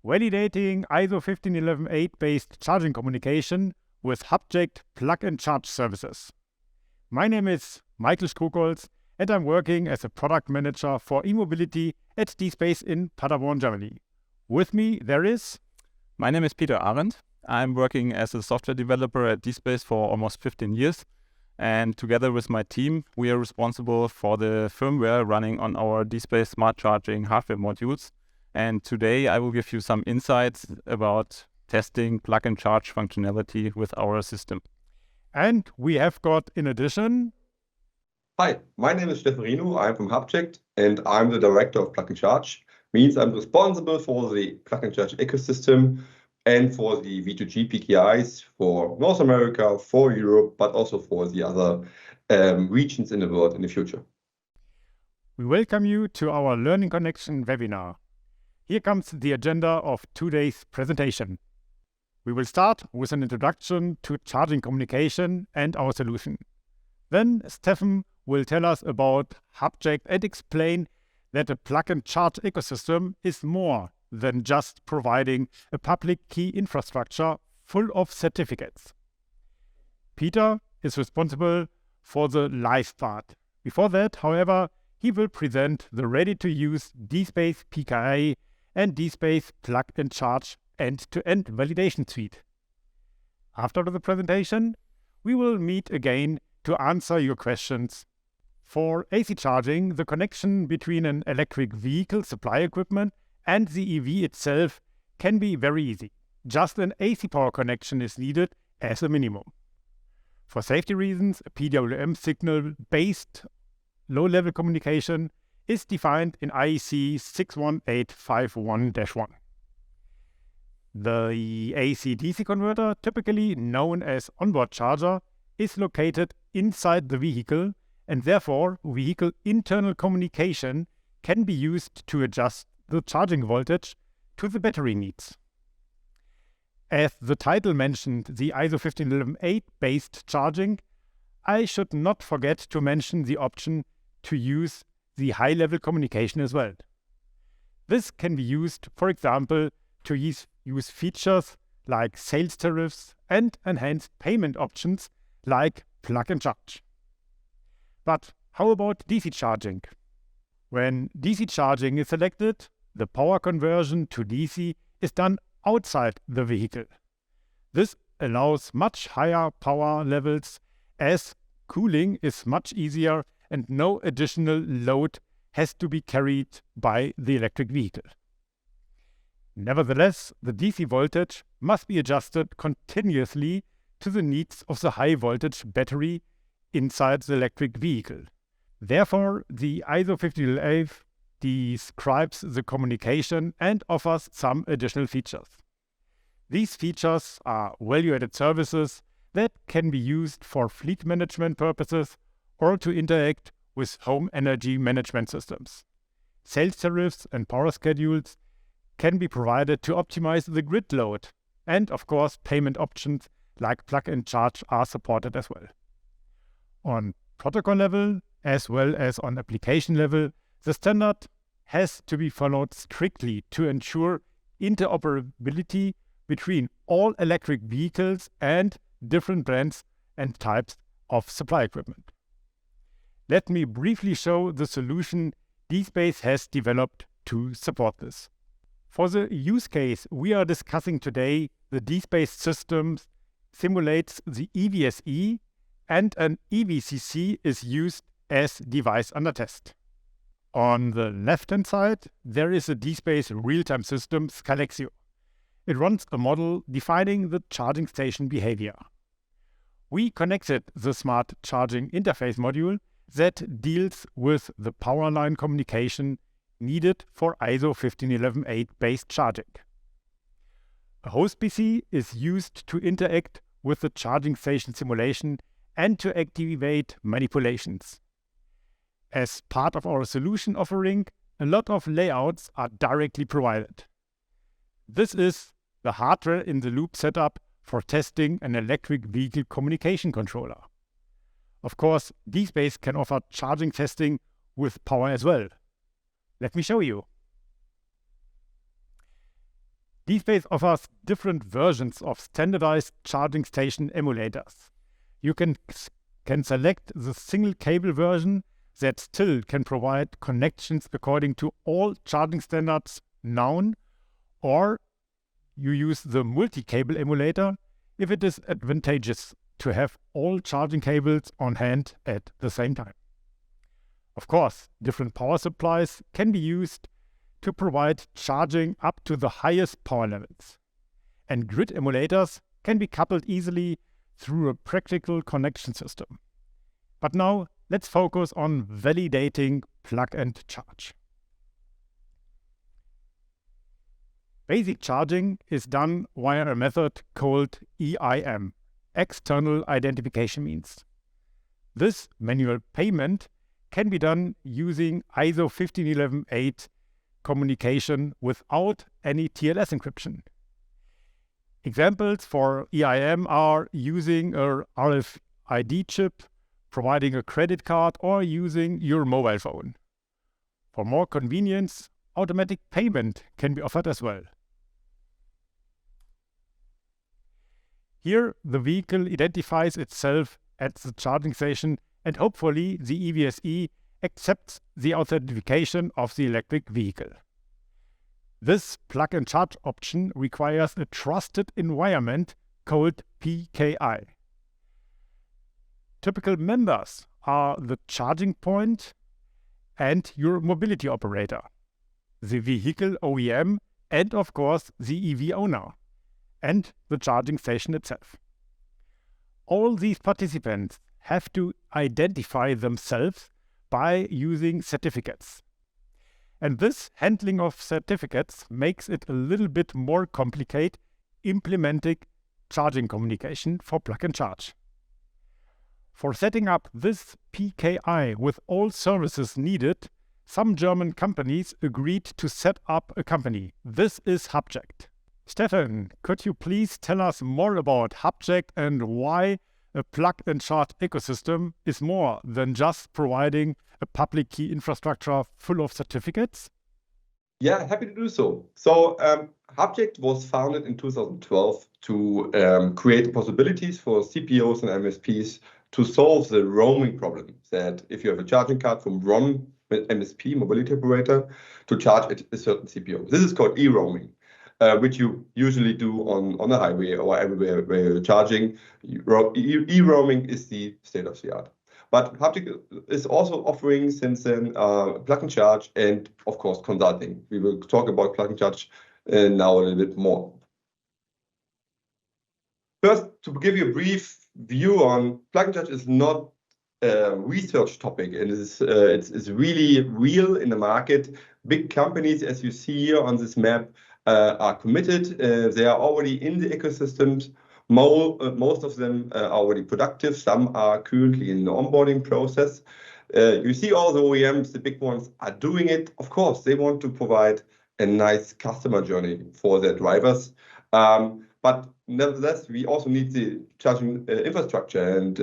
validating ISO 15118 based charging communication with Hubject Plug&Charge services. My name is Michael Skrugolz and I'm working as a product manager for e-mobility at DSpace in Paderborn, Germany. With me there is... My name is Peter Arendt. I'm working as a software developer at DSpace for almost 15 years. And together with my team, we are responsible for the firmware running on our DSpace smart charging hardware modules. And today I will give you some insights about testing plug-and-charge functionality with our system. And we have got, in addition... Hi, my name is Steffen Rhinow. I'm from Hubject and I'm the director of Plug&Charge. Means I'm responsible for the Plug&Charge ecosystem and for the V2G PKIs for North America, for Europe, but also for the other regions in the world in the future. We welcome you to our Learning Connection webinar. Here comes the agenda of today's presentation. We will start with an introduction to charging communication and our solution. Then Steffen will tell us about Hubject and explain that a plug-and-charge ecosystem is more than just providing a public key infrastructure full of certificates. Peter is responsible for the live part. Before that, however, he will present the ready-to-use DSpace PKI and DSpace Plug&Charge end-to-end validation suite. After the presentation, we will meet again to answer your questions. For AC charging, the connection between an electric vehicle supply equipment and the EV itself can be very easy. Just an AC power connection is needed as a minimum. For safety reasons, a PWM signal-based low-level communication is defined in IEC 61851-1. The AC-DC converter, typically known as onboard charger, is located inside the vehicle, and therefore vehicle internal communication can be used to adjust the charging voltage to the battery needs. As the title mentioned, the ISO 15118 based charging, I should not forget to mention the option to use the high-level communication as well. This can be used, for example, to use features like sales tariffs and enhanced payment options like plug-and-charge. But how about DC charging? When DC charging is selected, the power conversion to DC is done outside the vehicle. This allows much higher power levels as cooling is much easier and no additional load has to be carried by the electric vehicle. Nevertheless, the DC voltage must be adjusted continuously to the needs of the high voltage battery inside the electric vehicle. Therefore, the ISO 15118 describes the communication and offers some additional features. These features are value-added services that can be used for fleet management purposes or to interact with home energy management systems. Sales tariffs and power schedules can be provided to optimize the grid load, and of course payment options like plug-and-charge are supported as well. On protocol level, as well as on application level, the standard has to be followed strictly to ensure interoperability between all electric vehicles and different brands and types of supply equipment. Let me briefly show the solution DSpace has developed to support this. For the use case we are discussing today, the DSpace system simulates the EVSE and an EVCC is used as device under test. On the left-hand side, there is a DSpace real-time system, Scalexio. It runs a model defining the charging station behavior. We connected the smart charging interface module that deals with the power line communication needed for ISO 15118 based charging. A host PC is used to interact with the charging station simulation and to activate manipulations. As part of our solution offering, a lot of layouts are directly provided. This is the hardware in the loop setup for testing an electric vehicle communication controller. Of course, DSpace can offer charging testing with power as well. Let me show you. DSpace offers different versions of standardized charging station emulators. You can select the single cable version that still can provide connections according to all charging standards known, or you use the multi-cable emulator if it is advantageous to have all charging cables on hand at the same time. Of course, different power supplies can be used to provide charging up to the highest power levels. And grid emulators can be coupled easily through a practical connection system. But now, let's focus on validating plug-and-charge. Basic charging is done via a method called EIM, External Identification Means. This manual payment can be done using ISO15118 communication without any TLS encryption. Examples for EIM are using a RFID chip, providing a credit card, or using your mobile phone. For more convenience, automatic payment can be offered as well. Here, the vehicle identifies itself at the charging station, and hopefully the EVSE accepts the authentication of the electric vehicle. This plug-and-charge option requires a trusted environment called PKI. Typical members are the charging point and your mobility operator, the vehicle OEM, and of course the EV owner, and the charging station itself. All these participants have to identify themselves by using certificates. And this handling of certificates makes it a little bit more complicated implementing charging communication for plug-and-charge. For setting up this PKI with all services needed, some German companies agreed to set up a company. This is Hubject. Steffen, could you please tell us more about Hubject and why a plug-and-charge ecosystem is more than just providing a public key infrastructure full of certificates? Yeah, happy to do so. So Hubject was founded in 2012 to create possibilities for CPOs and MSPs to solve the roaming problem, that if you have a charging card from one MSP, mobility operator, to charge at a certain CPO. This is called e-roaming, which you usually do on a highway or everywhere where you're charging. E-roaming is the state of the art. But Hubject is also offering since then plug-and-charge and, of course, consulting. We will talk about plug-and-charge now a little bit more. First, to give you a brief view on plug-and-charge is not a research topic, and it's really real in the market. Big companies, as you see here on this map, are committed. They are already in the ecosystems. Most of them are already productive. Some are currently in the onboarding process. You see all the OEMs, the big ones, are doing it. Of course, they want to provide a nice customer journey for their drivers. But nevertheless, we also need the charging infrastructure. And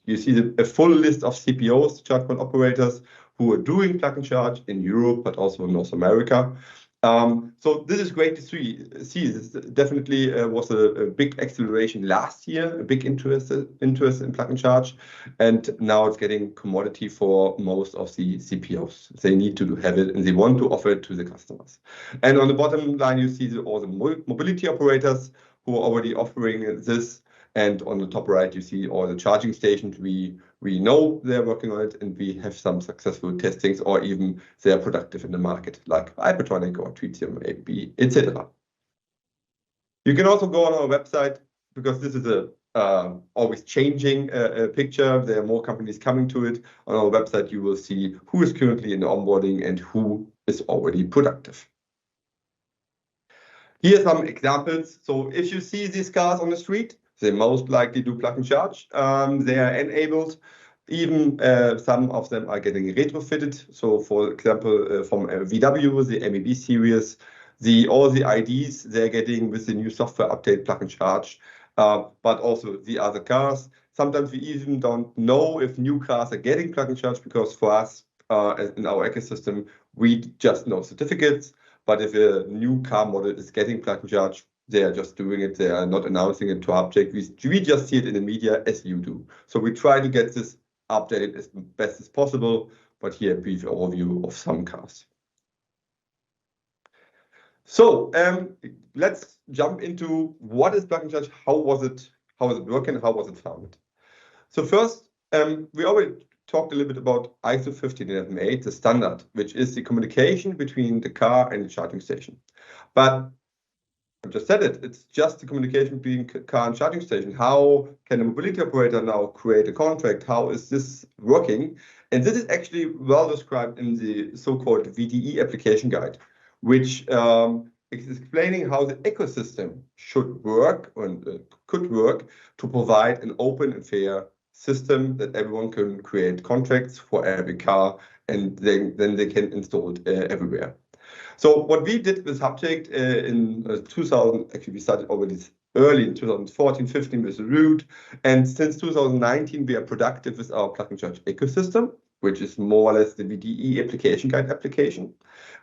you see a full list of CPOs, charge point operators, who are doing plug-and-charge in Europe, but also in North America. So this is great to see. This definitely was a big acceleration last year, a big interest in plug-and-charge, and now it's getting commodity for most of the CPOs. They need to have it, and they want to offer it to the customers. And on the bottom line, you see all the mobility operators who are already offering this. And on the top right, you see all the charging stations. We know they're working on it, and we have some successful testings, or even they're productive in the market, like Alpatronic or Tritium, AB, etc. You can also go on our website, because this is a always changing picture. There are more companies coming to it. On our website, you will see who is currently in the onboarding and who is already productive. Here are some examples. So if you see these cars on the street, they most likely do plug-and-charge. They are enabled. Even some of them are getting retrofitted. So, for example, from VW, the MEB series, all the IDs they're getting with the new software update plug-and-charge, but also the other cars. Sometimes we even don't know if new cars are getting plug-and-charge, because for us in our ecosystem, we just know certificates. But if a new car model is getting plug-and-charge, they are just doing it. They are not announcing it to Hubject. We just see it in the media as you do. So we try to get this updated as best as possible. But here a brief overview of some cars. So let's jump into what is plug-and-charge, how was it working, how was it founded? So first, we already talked a little bit about ISO 15118, the standard, which is the communication between the car and the charging station. But I just said it, it's just the communication between car and charging station. How can a mobility operator now create a contract? How is this working? And this is actually well described in the so-called VDE application guide, which is explaining how the ecosystem should work and could work to provide an open and fair system that everyone can create contracts for every car, and then they can install it everywhere. So what we did with Hubject in 2000, actually we started already early in 2014, 15 with the root, and since 2019 we are productive with our plug-and-charge ecosystem, which is more or less the VDE application guide application.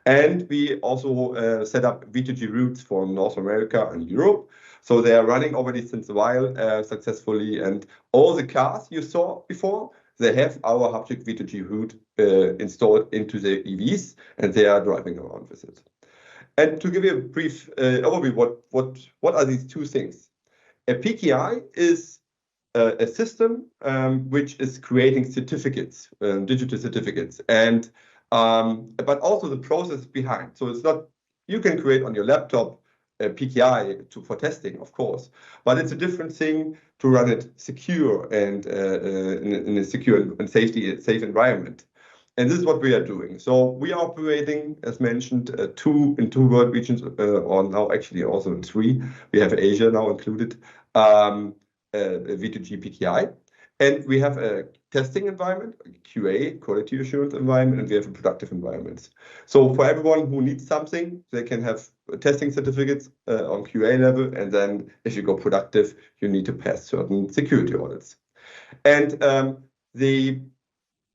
And we also set up V2G routes for North America and Europe. So they are running already since a while successfully. And all the cars you saw before, they have our Hubject V2G route installed into the EVs, and they are driving around with it. And to give you a brief overview, what are these two things? A PKI is a system which is creating certificates, digital certificates, and but also the process behind. So it's not, you can create on your laptop a PKI for testing, of course, but it's a different thing to run it secure and in a secure and safe environment. And this is what we are doing. So we are operating, as mentioned, in two world regions, or now actually also in three. We have Asia now included, a V2G PKI. And we have a testing environment, a QA, quality assurance environment, and we have a productive environment. So for everyone who needs something, they can have testing certificates on QA level. And then if you go productive, you need to pass certain security audits. And the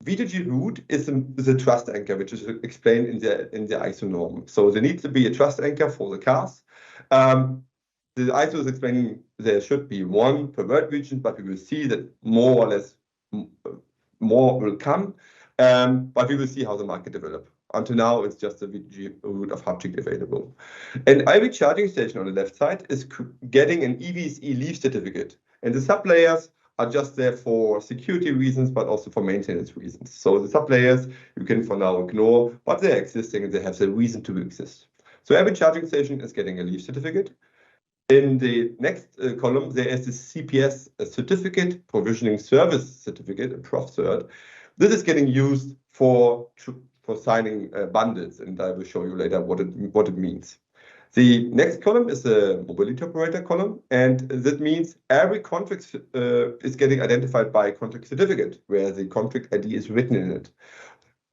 V2G root is a trust anchor, which is explained in the ISO norm. So there needs to be a trust anchor for the cars. The ISO is explaining there should be one per world region, but we will see that more or less more will come. But we will see how the market develops. Until now, it's just the V2G root of Hubject available. And every charging station on the left side is getting an EVSE leaf certificate. And the sub-layers are just there for security reasons, but also for maintenance reasons. So the sub-layers you can for now ignore, but they're existing and they have the reason to exist. So every charging station is getting a leaf certificate. In the next column, there is the CPS, a certificate, provisioning service certificate, a prof cert. This is getting used for signing bundles, and I will show you later what it means. The next column is the mobility operator column, and that means every contract is getting identified by a contract certificate, where the contract ID is written in it.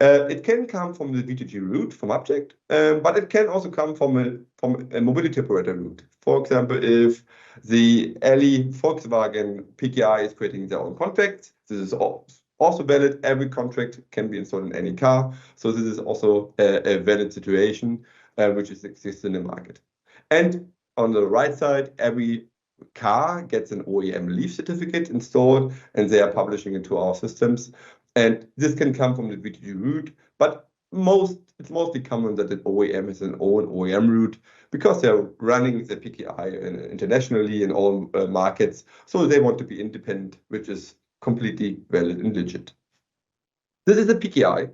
It can come from the V2G root from Hubject, but it can also come from a mobility operator root. For example, if the LE Volkswagen PKI is creating their own contracts, this is also valid. Every contract can be installed in any car. So this is also a valid situation which exists in the market. And on the right side, every car gets an OEM leaf certificate installed, and they are publishing it to our systems. And this can come from the V2G root, but it's mostly common that an OEM has an own OEM root because they're running the PKI internationally in all markets. So they want to be independent, which is completely valid and legit. This is a PKI,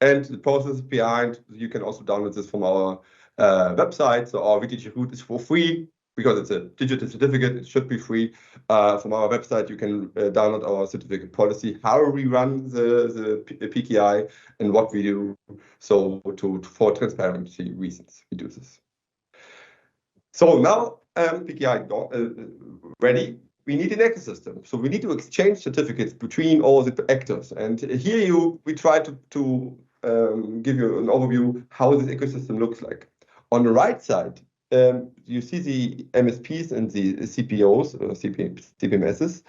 and the process behind, you can also download this from our website. So our V2G root is for free. Because it's a digital certificate, it should be free. From our website, you can download our certificate policy, how we run the PKI and what we do. So for transparency reasons, we do this. So now PKI ready, we need an ecosystem. So we need to exchange certificates between all the actors. And here we try to give you an overview how this ecosystem looks like. On the right side, you see the MSPs and the CPOs, CPMSs.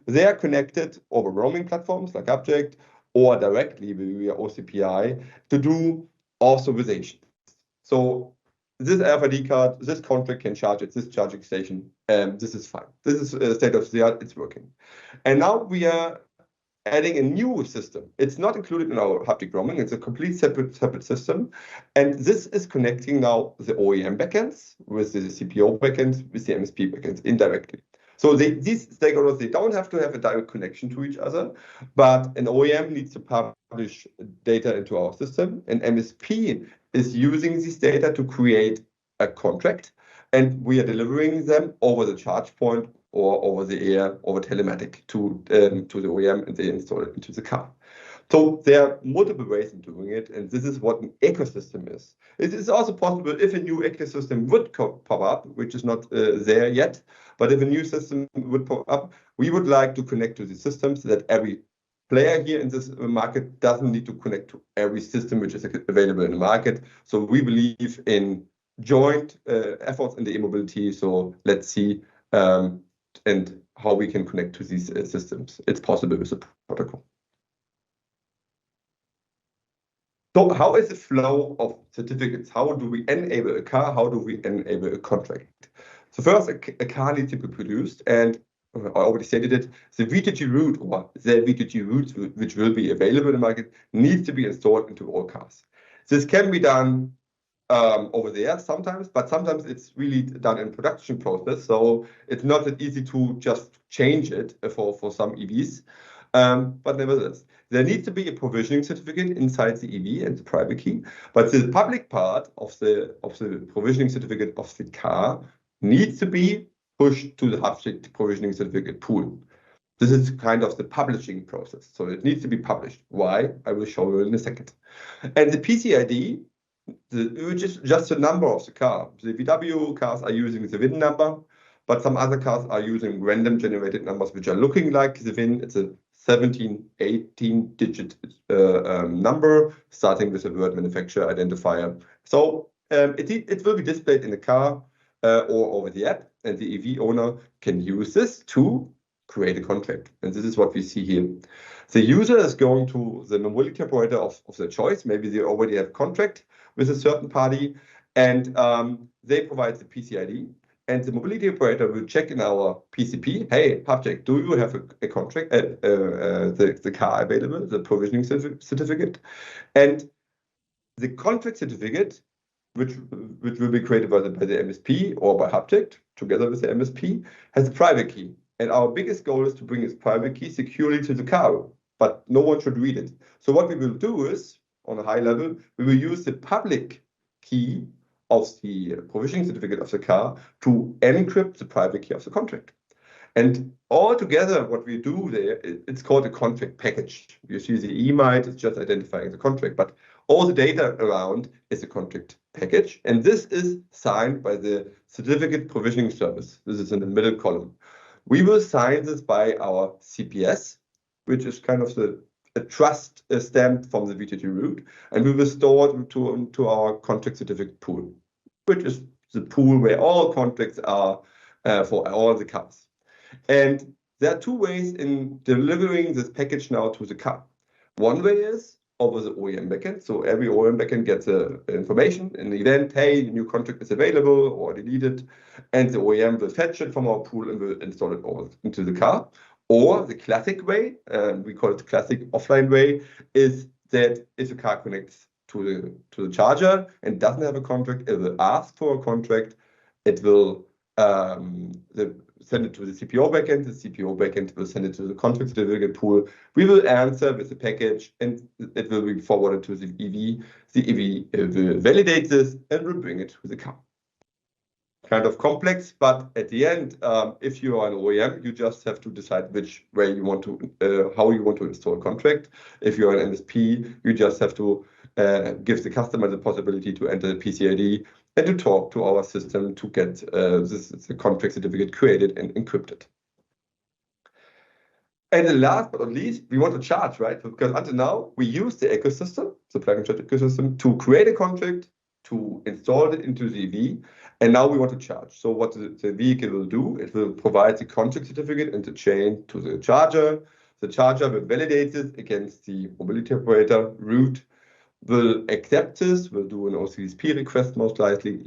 They are connected over roaming platforms like Hubject or directly via OCPI to do authorization. So this RFID card, this contract can charge at this charging station. This is fine. This is state of the art. It's working. And now we are adding a new system. It's not included in our haptic roaming. It's a complete separate system. And this is connecting now the OEM backends with the CPO backends, with the MSP backends indirectly. So these stakeholders, they don't have to have a direct connection to each other, but an OEM needs to publish data into our system. And MSP is using this data to create a contract. And we are delivering them over the charge point or over the air, over telematic to the OEM, and they install it into the car. So there are multiple ways of doing it, and this is what an ecosystem is. It is also possible if a new ecosystem would pop up, which is not there yet, but if a new system would pop up, we would like to connect to the system so that every player here in this market doesn't need to connect to every system which is available in the market. So we believe in joint efforts in the e-mobility. So let's see and how we can connect to these systems. It's possible with the protocol. So how is the flow of certificates? How do we enable a car? How do we enable a contract? So first, a car needs to be produced, and I already stated it, the V2G route or the V2G routes which will be available in the market needs to be installed into all cars. This can be done over the air sometimes, but sometimes it's really done in production process. So it's not that easy to just change it for some EVs. But nevertheless, there needs to be a provisioning certificate inside the EV and the private key. But the public part of the provisioning certificate of the car needs to be pushed to the Hubject provisioning certificate pool. This is kind of the publishing process. So it needs to be published. Why? I will show you in a second. And the PCID, which is just the number of the car. The VW cars are using the VIN number, but some other cars are using random generated numbers which are looking like the VIN. It's a 17, 18 digit number starting with the word manufacturer identifier. So it will be displayed in the car or over the app, and the EV owner can use this to create a contract. And this is what we see here. The user is going to the mobility operator of their choice. Maybe they already have a contract with a certain party, and they provide the PCID. And the mobility operator will check in our PCP, hey, Hubject, do you have a contract, the car available, the provisioning certificate? And the contract certificate, which will be created by the MSP or by Hubject, together with the MSP, has a private key. And our biggest goal is to bring this private key securely to the car, but no one should read it. So what we will do is, on a high level, we will use the public key of the provisioning certificate of the car to encrypt the private key of the contract. And all together, what we do there, it's called a contract package. You see the EMITE is just identifying the contract, but all the data around is a contract package. And this is signed by the certificate provisioning service. This is in the middle column. We will sign this by our CPS, which is kind of a trust stamp from the V2G route, and we will store it to our contract certificate pool, which is the pool where all contracts are for all the cars. And there are two ways in delivering this package now to the car. One way is over the OEM backend. So every OEM backend gets information in the event, hey, the new contract is available or deleted, and the OEM will fetch it from our pool and will install it over into the car. Or the classic way, we call it the classic offline way, is that if a car connects to the charger and doesn't have a contract, it will ask for a contract. It will send it to the CPO backend. The CPO backend will send it to the contract certificate pool. We will answer with the package, and it will be forwarded to the EV. The EV will validate this and will bring it to the car. Kind of complex, but at the end, if you are an OEM, you just have to decide which way you want to, how you want to install a contract. If you're an MSP, you just have to give the customer the possibility to enter the PCID and to talk to our system to get the contract certificate created and encrypted. And the last but not least, we want to charge, right? Because until now, we use the ecosystem, the plug-and-charge ecosystem, to create a contract, to install it into the EV, and now we want to charge. So what the vehicle will do, it will provide the contract certificate and the chain to the charger. The charger will validate it against the mobility operator route, will accept this, will do an OCSP request most likely,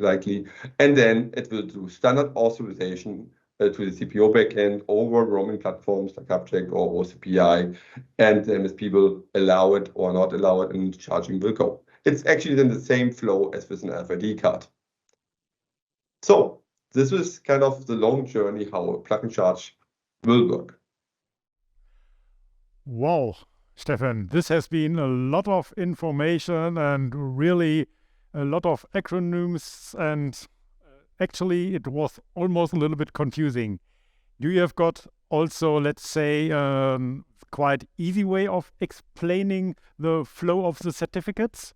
and then it will do standard authorization to the CPO backend over roaming platforms like Hubject or OCPI, and the MSP will allow it or not allow it, and charging will go. It's actually then the same flow as with an RFID card. So this is kind of the long journey how a plug and charge will work. Wow, Steffen, this has been a lot of information and really a lot of acronyms, and actually it was almost a little bit confusing. Do you have got also, let's say, quite easy way of explaining the flow of the certificates?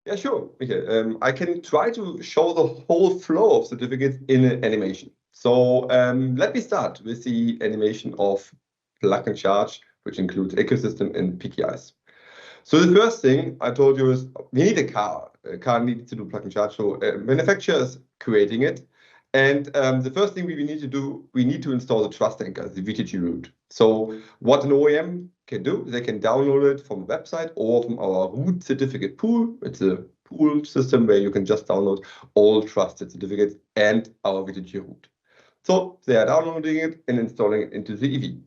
Yeah, sure. Okay. I can try to show the whole flow of certificates in an animation. So let me start with the animation of plug and charge, which includes ecosystem and PKIs. So the first thing I told you is we need a car. A car needs to do plug and charge. So manufacturer is creating it. And the first thing we need to do, we need to install the trust anchor, the VTG root. So what an OEM can do, they can download it from a website or from our root certificate pool. It's a pool system where you can just download all trusted certificates and our VTG root. So they are downloading it and installing it into the EV.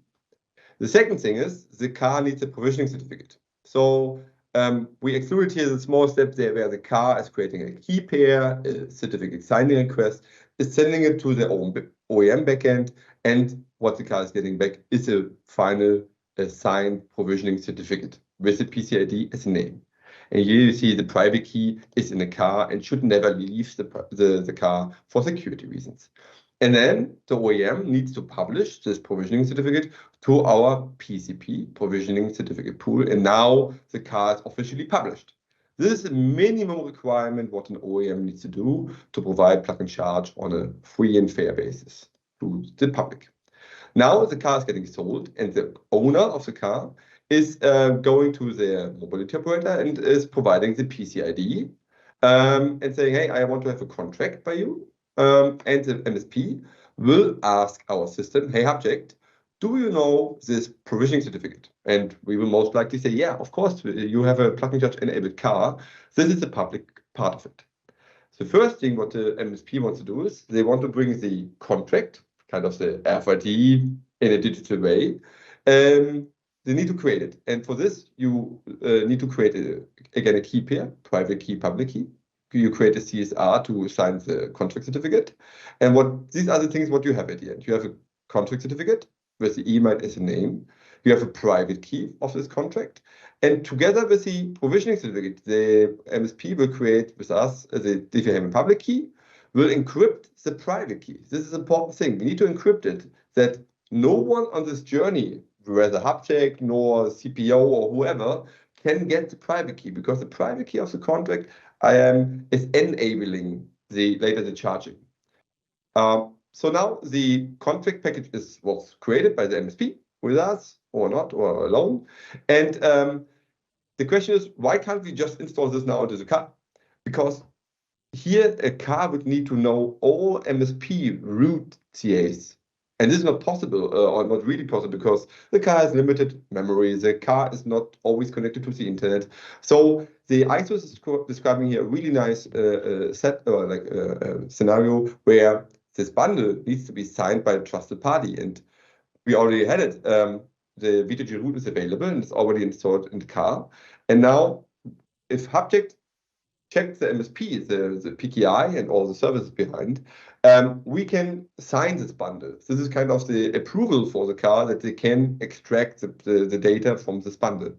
The second thing is the car needs a provisioning certificate. So we excluded here the small step there where the car is creating a key pair, a certificate signing request, is sending it to the OEM backend, and what the car is getting back is a final signed provisioning certificate with the PCID as a name. And here you see the private key is in the car and should never leave the car for security reasons. And then the OEM needs to publish this provisioning certificate to our PCP, provisioning certificate pool, and now the car is officially published. This is a minimum requirement what an OEM needs to do to provide plug and charge on a free and fair basis to the public. Now the car is getting sold, and the owner of the car is going to their mobility operator and is providing the PCID and saying, hey, I want to have a contract by you. And the MSP will ask our system, hey, Hubject, do you know this provisioning certificate? And we will most likely say, yeah, of course, you have a plug and charge enabled car. This is the public part of it. The first thing what the MSP wants to do is they want to bring the contract, kind of the RFID in a digital way. They need to create it. And for this, you need to create, again, a key pair, private key, public key. You create a CSR to sign the contract certificate. And these are the things what you have at the end. You have a contract certificate with the email as a name. You have a private key of this contract. And together with the provisioning certificate, the MSP will create with us, if you have a public key, will encrypt the private key. This is an important thing. We need to encrypt it, that no one on this journey, whether Hubject nor CPO or whoever, can get the private key, because the private key of the contract is enabling later the charging. So now the contract package was created by the MSP with us or not, or alone. And the question is, why can't we just install this now into the car? Because here a car would need to know all MSP root CAs. And this is not possible, or not really possible, because the car has limited memory. The car is not always connected to the internet. So the ISO is describing here a really nice scenario where this bundle needs to be signed by a trusted party. And we already had it. The VTG root is available and it's already installed in the car. And now, if Hubject checks the MSP, the PKI and all the services behind, we can sign this bundle. This is kind of the approval for the car that they can extract the data from this bundle.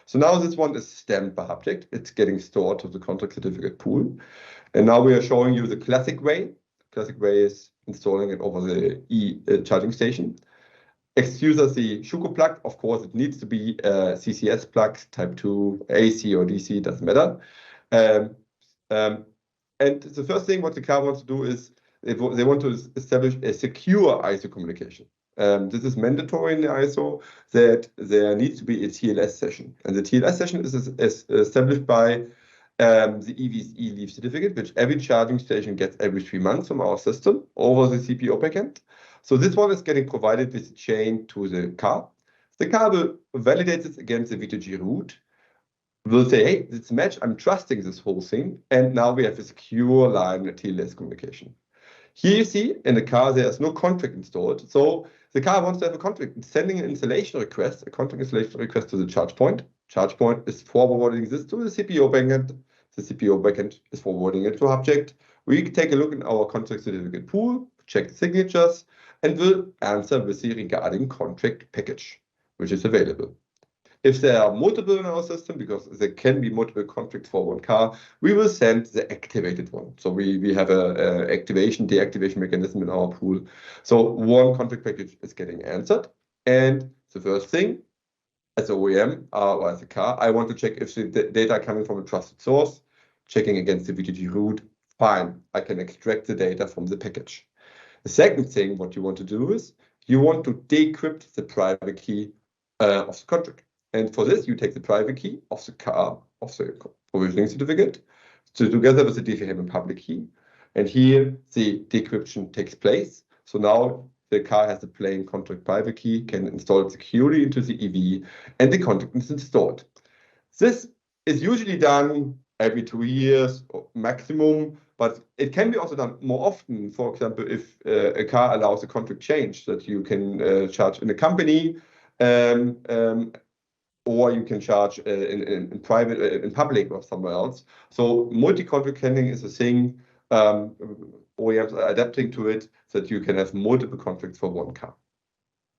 So now this one is stamped by Hubject. It's getting stored to the contract certificate pool. And now we are showing you the classic way. Classic way is installing it over the charging station. Excuse us the Schuko plug. Of course, it needs to be a CCS plug, type 2, AC or DC, doesn't matter. And the first thing what the car wants to do is they want to establish a secure ISO communication. This is mandatory in the ISO, that there needs to be a TLS session. And the TLS session is established by the EV's e-leave certificate, which every charging station gets every 3 months from our system over the CPO backend. So this one is getting provided with the chain to the car. The car will validate this against the VTG root. We'll say, hey, it's a match. I'm trusting this whole thing. And now we have a secure line of TLS communication. Here you see in the car, there's no contract installed. So the car wants to have a contract. It's sending an installation request, a contract installation request to the charge point. Charge point is forwarding this to the CPO backend. The CPO backend is forwarding it to Hubject. We take a look in our contract certificate pool, check the signatures, and we'll answer with the regarding contract package, which is available. If there are multiple in our system, because there can be multiple contracts for one car, we will send the activated one. So we have a activation, deactivation mechanism in our pool. So one contract package is getting answered. And the first thing, as an OEM or as a car, I want to check if the data coming from a trusted source, checking against the V2G root, fine, I can extract the data from the package. The second thing, what you want to do is, you want to decrypt the private key of the contract. And for this, you take the private key of the car, of the provisioning certificate, together with the DFM public key. And here, the decryption takes place. So now the car has a plain contract private key, can install it securely into the EV, and the contract is installed. This is usually done every 2 years maximum, but it can be also done more often. For example, if a car allows a contract change that you can charge in a company, or you can charge in private, in public or somewhere else. So multi-contract handling is a thing. OEMs are adapting to it so that you can have multiple contracts for one car.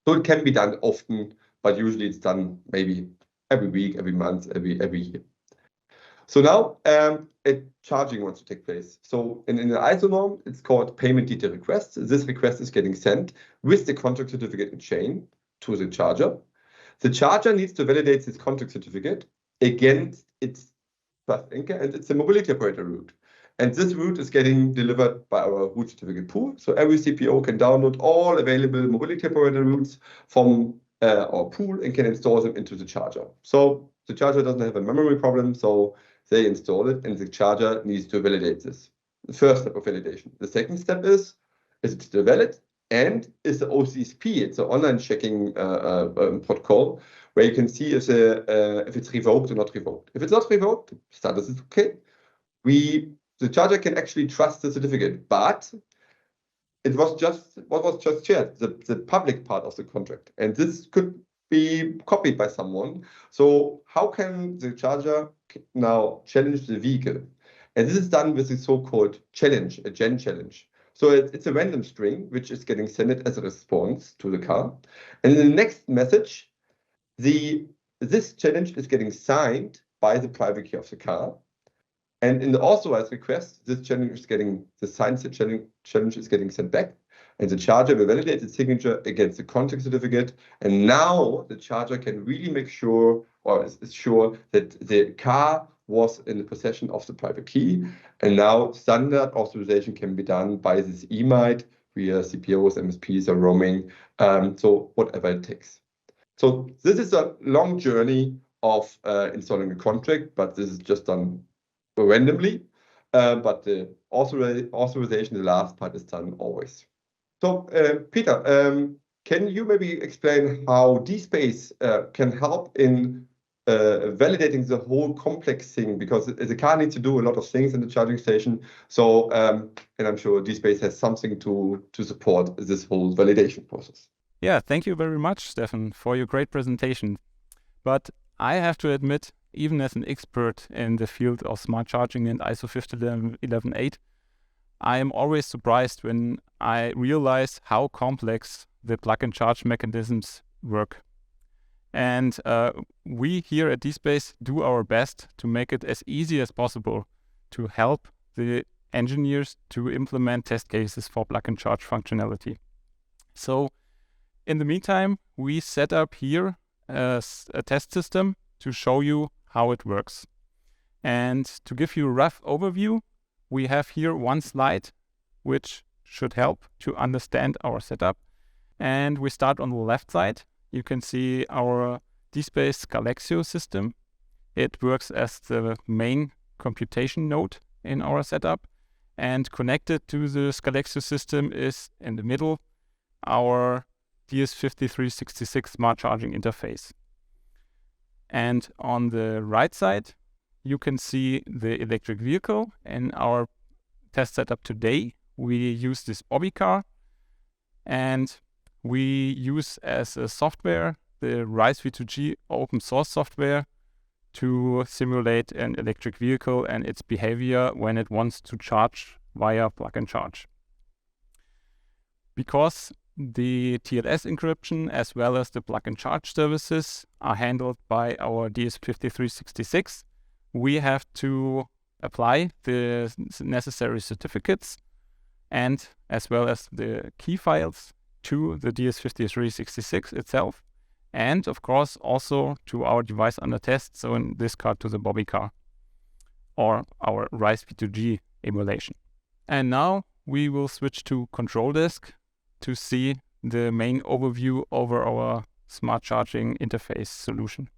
So it can be done often, but usually it's done maybe every week, every month, every year. So now charging wants to take place. So in the ISO norm, it's called payment detail request. This request is getting sent with the contract certificate in chain to the charger. The charger needs to validate this contract certificate against its trust anchor and it's a mobility operator route. And this route is getting delivered by our route certificate pool. So every CPO can download all available mobility operator routes from our pool and can install them into the charger. So the charger doesn't have a memory problem, so they install it and the charger needs to validate this. The first step of validation. The second step is it still valid? And it's the OCSP, it's an online checking protocol where you can see if it's revoked or not revoked. If it's not revoked, status is okay. The charger can actually trust the certificate, but it was just what was just shared, the public part of the contract. And this could be copied by someone. So how can the charger now challenge the vehicle? And this is done with the so-called challenge, a gen challenge. So it's a random string, which is getting sent as a response to the car. And in the next message, this challenge is getting signed by the private key of the car. And in the authorized request, this challenge is getting, the signed challenge is getting sent back. And the charger will validate the signature against the contract certificate. And now the charger can really make sure, or is sure, that the car was in the possession of the private key. And now standard authorization can be done by this EMITE via CPOs, MSPs, or roaming. So whatever it takes. So this is a long journey of installing a contract, but this is just done randomly. But the authorization, the last part, is done always. So Peter, can you maybe explain how DSpace can help in validating the whole complex thing, because the car needs to do a lot of things in the charging station. So, and I'm sure DSpace has something to support this whole validation process. Yeah, thank you very much, Steffen, for your great presentation. But I have to admit, even as an expert in the field of smart charging and ISO 15118, I am always surprised when I realize how complex the plug-and-charge mechanisms work. And we here at DSpace do our best to make it as easy as possible to help the engineers to implement test cases for plug-and-charge functionality. So in the meantime, we set up here a test system to show you how it works. And to give you a rough overview, we have here one slide which should help to understand our setup. And we start on the left side. You can see our DSpace Scalexio system. It works as the main computation node in our setup. And connected to the Scalexio system is, in the middle, our DS5366 smart charging interface. And on the right side, you can see the electric vehicle. In our test setup today, we use this bobby car, and we use as a software the RISE V2G open source software to simulate an electric vehicle and its behavior when it wants to charge via plug and charge. Because the TLS encryption as well as the plug and charge services are handled by our DS5366, we have to apply the necessary certificates and as well as the key files to the DS5366 itself, and of course also to our device under test, so in this card to the bobby car or our RISE V2G emulation. And now we will switch to control desk to see the main overview over our smart charging interface solution.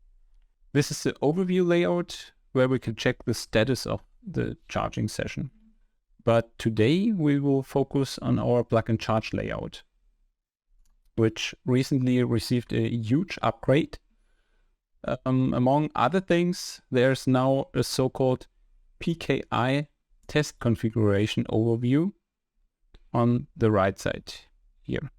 This is the overview layout where we can check the status of the charging session. But today we will focus on our plug and charge layout, which recently received a huge upgrade. Among other things, there's now a so-called PKI test configuration overview on the right side here.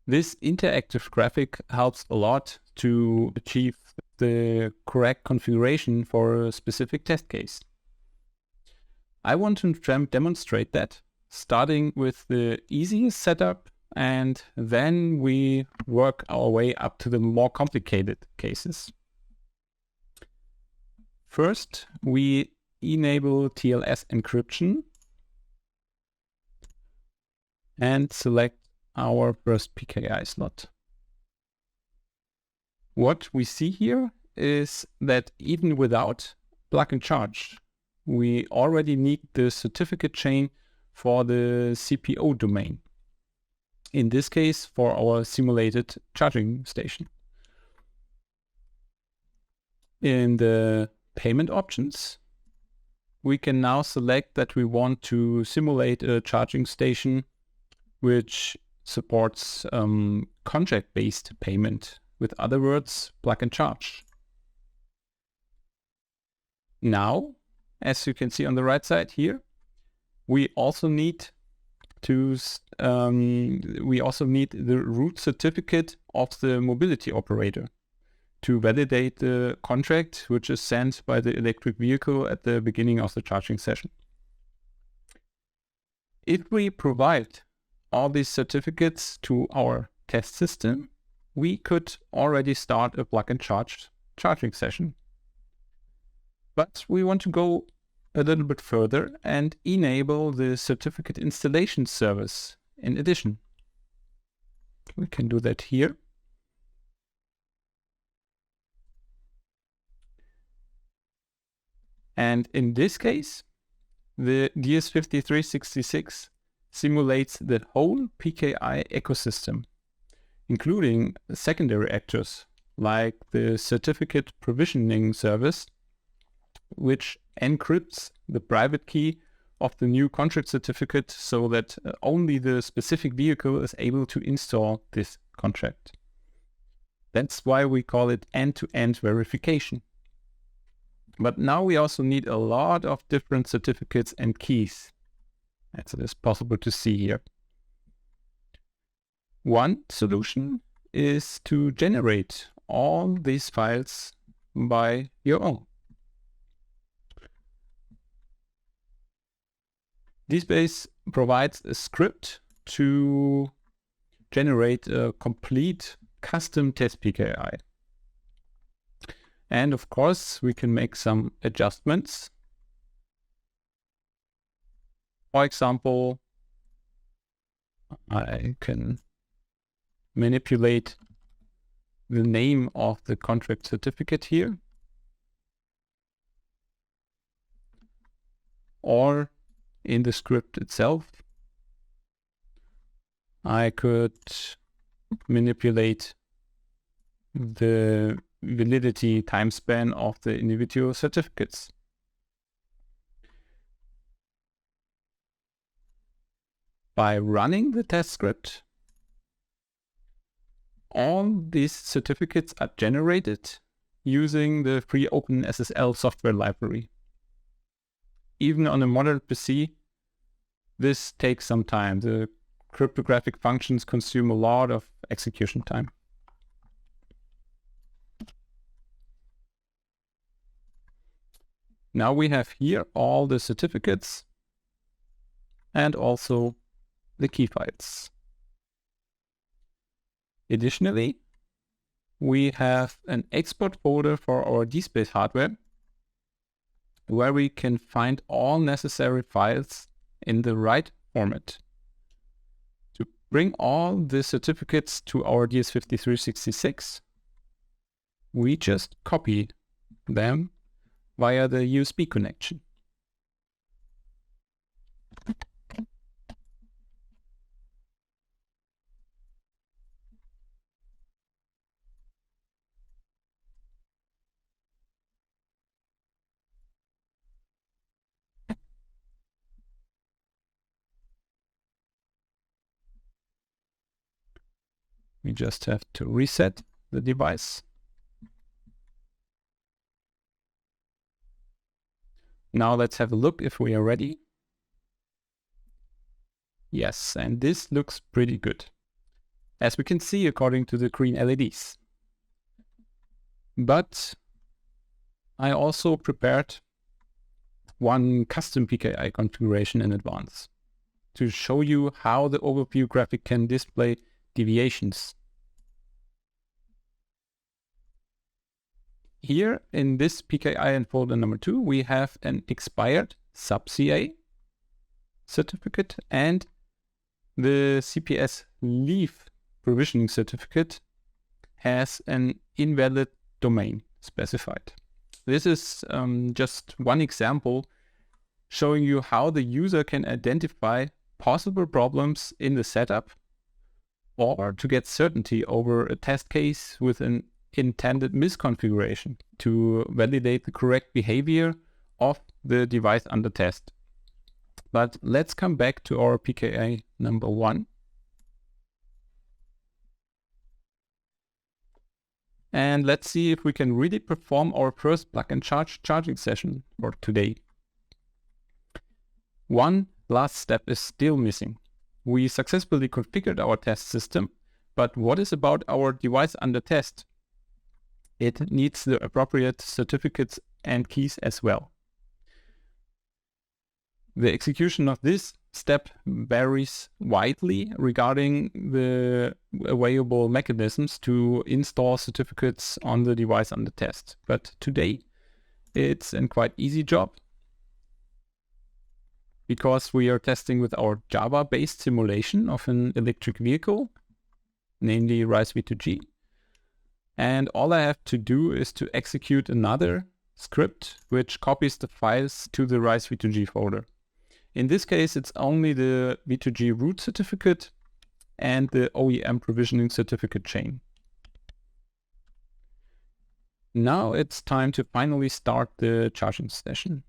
This interactive graphic helps a lot to achieve the correct configuration for a specific test case. I want to demonstrate that, starting with the easiest setup, and then we work our way up to the more complicated cases. First, we enable TLS encryption and select our first PKI slot. What we see here is that even without plug and charge, we already need the certificate chain for the CPO domain. In this case, for our simulated charging station. In the payment options, we can now select that we want to simulate a charging station which supports contract-based payment. With other words, plug and charge. Now, as you can see on the right side here, we also need to the root certificate of the mobility operator to validate the contract which is sent by the electric vehicle at the beginning of the charging session. If we provide all these certificates to our test system, we could already start a plug and charge charging session. But we want to go a little bit further and enable the certificate installation service in addition. We can do that here. And in this case, the DS5366 simulates the whole PKI ecosystem, including secondary actors like the certificate provisioning service, which encrypts the private key of the new contract certificate so that only the specific vehicle is able to install this contract. That's why we call it end-to-end verification. But now we also need a lot of different certificates and keys, as it is possible to see here. One solution is to generate all these files by your own. DSpace provides a script to generate a complete custom test PKI. And of course, we can make some adjustments. For example, I can manipulate the name of the contract certificate here. Or in the script itself, I could manipulate the validity time span of the individual certificates. By running the test script, all these certificates are generated using the free OpenSSL software library. Even on a modern PC, this takes some time. The cryptographic functions consume a lot of execution time. Now we have here all the certificates and also the key files. Additionally, we have an export folder for our DSpace hardware where we can find all necessary files in the right format. To bring all the certificates to our DS5366, we just copy them via the USB connection. We just have to reset the device. Now let's have a look if we are ready. Yes, and this looks pretty good, as we can see according to the green LEDs. But I also prepared one custom PKI configuration in advance to show you how the overview graphic can display deviations. Here in this PKI in folder number 2, we have an expired sub-CA certificate and the CPS leaf provisioning certificate has an invalid domain specified. This is just one example showing you how the user can identify possible problems in the setup or to get certainty over a test case with an intended misconfiguration to validate the correct behavior of the device under test. But let's come back to our PKI number 1. And let's see if we can really perform our first plug-and-charge charging session for today. One last step is still missing. We successfully configured our test system, but what is about our device under test? It needs the appropriate certificates and keys as well. The execution of this step varies widely regarding the available mechanisms to install certificates on the device under test. But today it's a quite easy job because we are testing with our Java-based simulation of an electric vehicle, namely RISE V2G. And all I have to do is to execute another script which copies the files to the RISE V2G folder. In this case, it's only the V2G root certificate and the OEM provisioning certificate chain. Now it's time to finally start the charging session.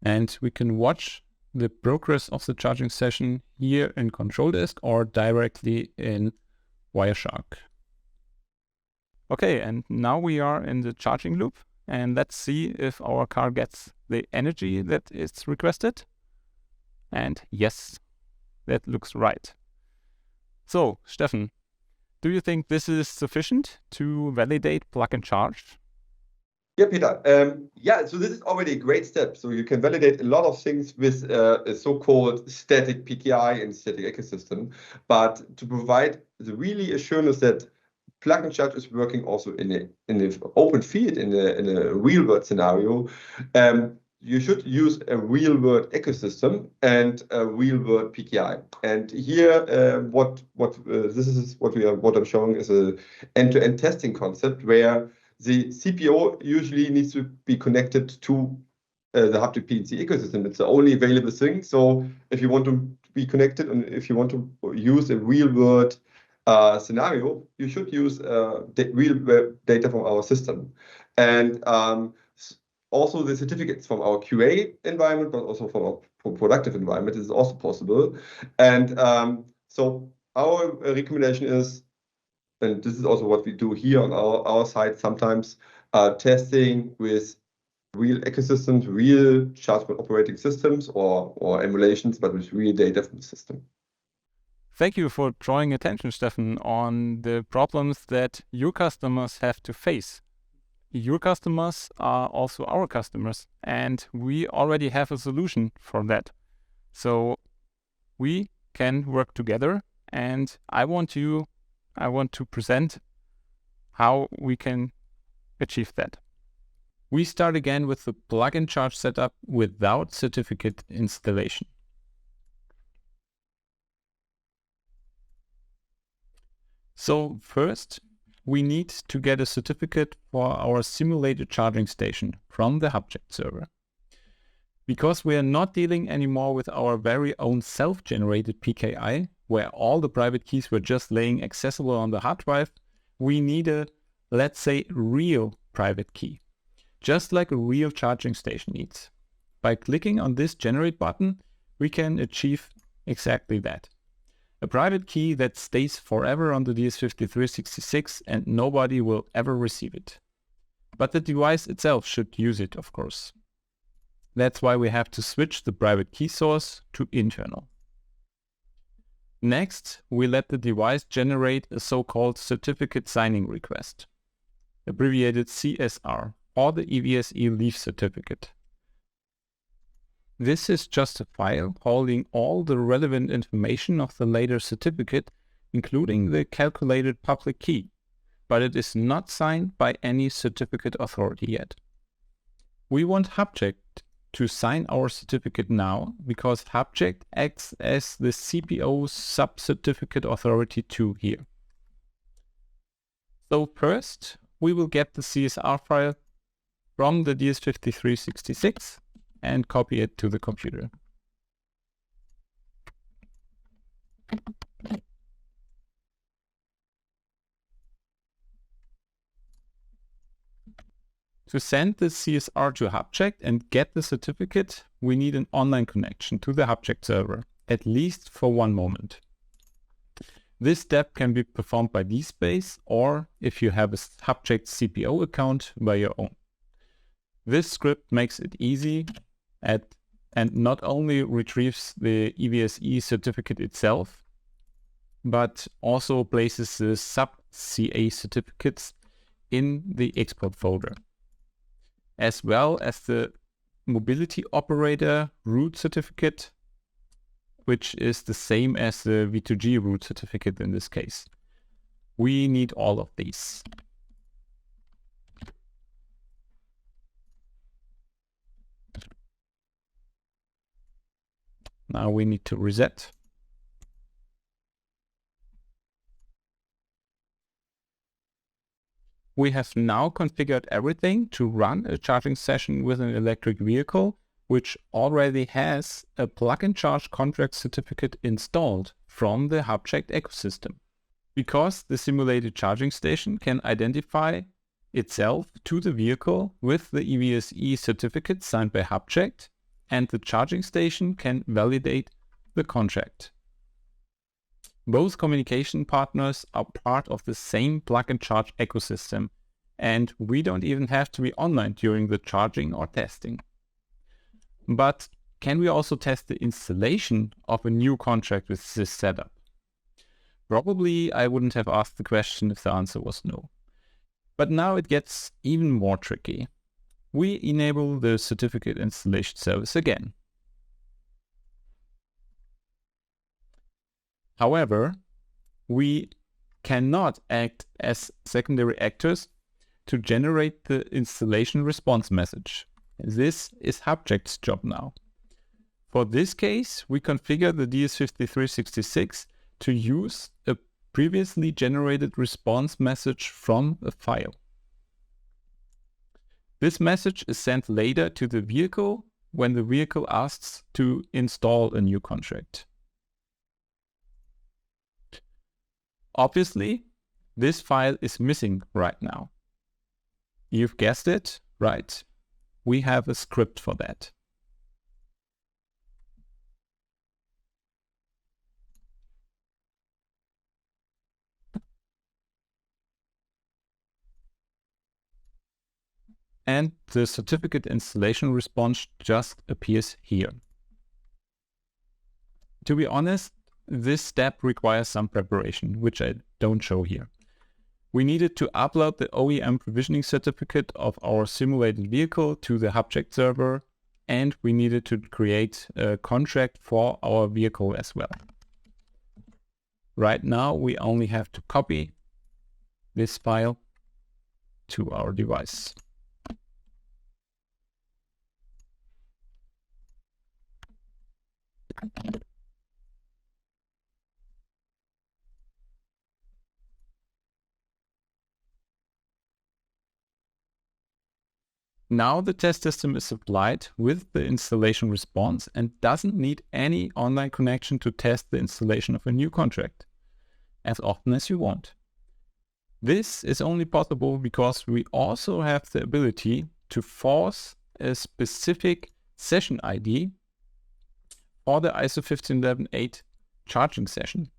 And we can watch the progress of the charging session here in Control Desk or directly in Wireshark. Okay, and now we are in the charging loop, and let's see if our car gets the energy that is requested. And yes, that looks right. So, Steffen, do you think this is sufficient to validate plug and charge? Yeah, Peter. Yeah, so this is already a great step. So you can validate a lot of things with a so-called static PKI and static ecosystem. But to provide the really assurance that plug and charge is working also in an open field, in a real world scenario, you should use a real world ecosystem and a real world PKI. And here, what I'm showing is a end-to-end testing concept where the CPO usually needs to be connected to the Hubject PNC ecosystem. It's the only available thing. So if you want to be connected and if you want to use a real world scenario, you should use real data from our system. And also the certificates from our QA environment, but also from our productive environment. This is also possible. And so our recommendation is, and this is also what we do here on our side sometimes, testing with real ecosystems, real chargeable operating systems or emulations, but with real data from the system. Thank you for drawing attention, Steffen, on the problems that your customers have to face. Your customers are also our customers, and we already have a solution for that. So we can work together, and I want to present how we can achieve that. We start again with the plug-and-charge setup without certificate installation. So first, we need to get a certificate for our simulated charging station from the Hubject server. Because we are not dealing anymore with our very own self-generated PKI, where all the private keys were just laying accessible on the hard drive, we need a, let's say, real private key, just like a real charging station needs. By clicking on this generate button, we can achieve exactly that. A private key that stays forever on the DS5366 and nobody will ever receive it. But the device itself should use it, of course. That's why we have to switch the private key source to internal. Next, we let the device generate a so-called certificate signing request, abbreviated CSR, or the EVSE leaf certificate. This is just a file holding all the relevant information of the later certificate, including the calculated public key, but it is not signed by any certificate authority yet. We want Hubject to sign our certificate now, because Hubject acts as the CPO sub-certificate authority too here. So first, we will get the CSR file from the DS5366 and copy it to the computer. To send the CSR to Hubject and get the certificate, we need an online connection to the Hubject server, at least for one moment. This step can be performed by DSpace, or if you have a Hubject CPO account, by your own. This script makes it easy and not only retrieves the EVSE certificate itself, but also places the sub-CA certificates in the export folder, as well as the mobility operator root certificate, which is the same as the V2G root certificate in this case. We need all of these. Now we need to reset. We have now configured everything to run a charging session with an electric vehicle, which already has a plug-and-charge contract certificate installed from the Hubject ecosystem. Because the simulated charging station can identify itself to the vehicle with the EVSE certificate signed by Hubject, and the charging station can validate the contract. Both communication partners are part of the same plug-and-charge ecosystem, and we don't even have to be online during the charging or testing. But can we also test the installation of a new contract with this setup? Probably I wouldn't have asked the question if the answer was no. But now it gets even more tricky. We enable the certificate installation service again. However, we cannot act as secondary actors to generate the installation response message. This is Hubject's job now. For this case, we configure the DS5366 to use a previously generated response message from a file. This message is sent later to the vehicle when the vehicle asks to install a new contract. Obviously, this file is missing right now. You've guessed it, right? we have a script for that. And the certificate installation response just appears here. To be honest, this step requires some preparation, which I don't show here. We needed to upload the OEM provisioning certificate of our simulated vehicle to the Hubject server, and we needed to create a contract for our vehicle as well. Right now, we only have to copy this file to our device. Now the test system is applied with the installation response and doesn't need any online connection to test the installation of a new contract as often as you want. This is only possible because we also have the ability to force a specific session ID for the ISO 15118 charging session.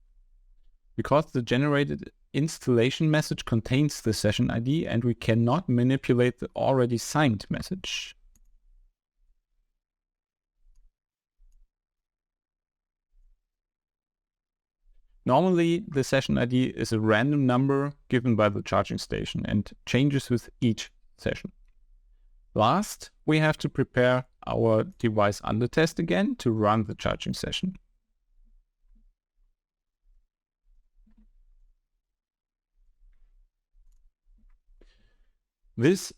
Because the generated installation message contains the session ID and we cannot manipulate the already signed message. Normally, the session ID is a random number given by the charging station and changes with each session. Last, we have to prepare our device under test again to run the charging session. This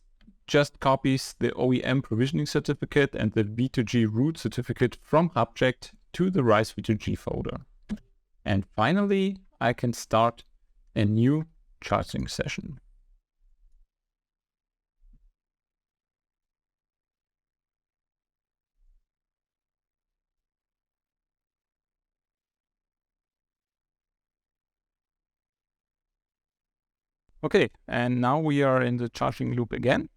just copies the OEM provisioning certificate and the V2G root certificate from Hubject to the RISE V2G folder. And finally, I can start a new charging session. Okay, and now we are in the charging loop again.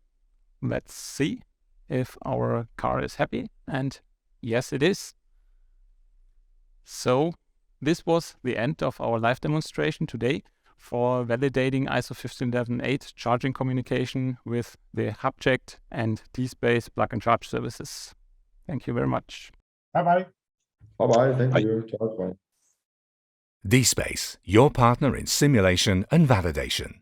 Let's see if our car is happy, and yes, it is. So this was the end of our live demonstration today for validating ISO 15118 charging communication with the Hubject and DSpace Plug&Charge services. Thank you very much. Bye-bye. Bye-bye. Thank you. Ciao. Bye. DSpace, your partner in simulation and validation.